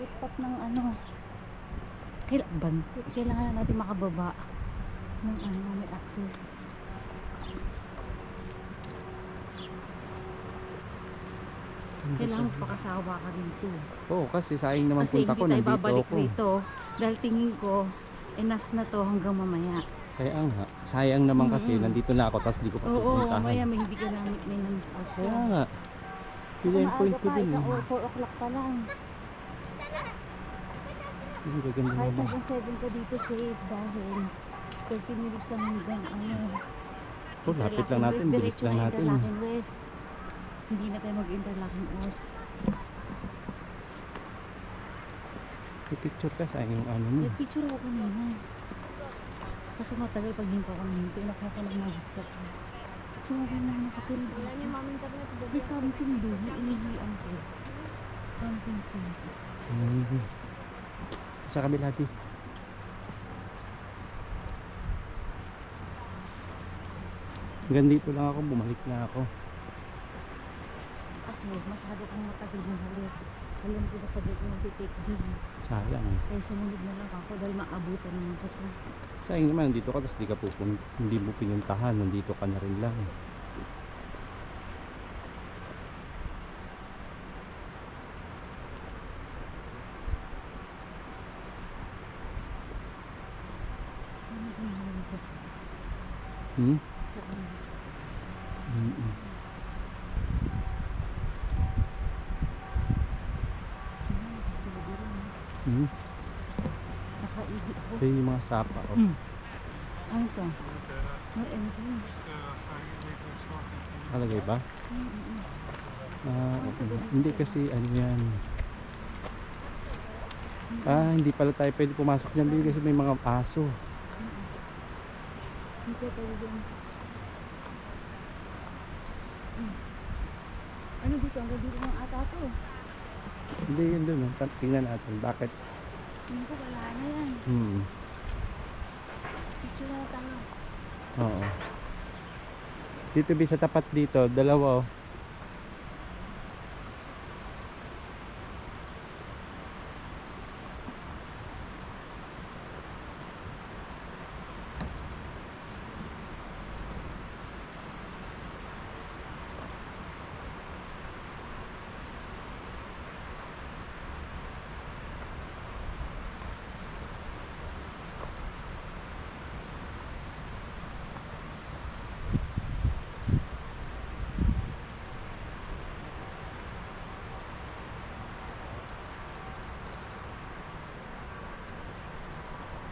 footpath ng ano. Kailangan natin makababa ng ano, may access. Kailangan pakasawa ka rito. Oo, kasi sayang naman Kasi punta hindi ko, tayo nandito babalik ako. rito. Dahil tingin ko, enough na to hanggang mamaya. Kaya nga, sayang naman kasi nandito na ako tapos di ko pa Oo, pupuntahan. mamaya may hindi ka na may na-miss out ka. Kaya nga. Yun yung point ko din. Isang 4 o'clock pa lang. Hindi gaganda Kahit naman. hanggang 7 ka dito safe dahil 30 minutes lang hanggang ano. Oh, lapit lang natin, West, bilis diretso lang na natin. Interlaken West. Hindi na tayo mag-Interlaken West. I-picture ka sayang yung ano mo. Nag-picture ako kanina. Kasi matagal pag hinto ko na hinto. Nakuha ko ng mga gusto ko. Sinabi mo nasa tira dito. May camping doon. Yung inihian ko. Camping site. Sa kabila di. Hanggang dito lang ako, bumalik na ako. Kasi masyado kong matagal ng halit. Alam ko na pag yung titik dyan. Sayang. Kaya sumunod na lang ako dahil maabutan naman kita. Sayang naman, nandito ka tapos di ka hindi mo pinuntahan, nandito ka na rin lang. Hmm? Nakaibig ko. Ito yung mga sapa. Oh. Ano to? No entrance. Kalagay ba? Okay. Hindi kasi ano yan. Hindi pala tayo pwede pumasok dyan din kasi may mga aso. Hindi tayo dyan. Ano dito? Ang dito ng ata to. Hindi yun dun. Tingnan natin. Bakit? Hindi ko wala na yan. Picture na tayo. Oo. Dito sa tapat dito, dalawa oh.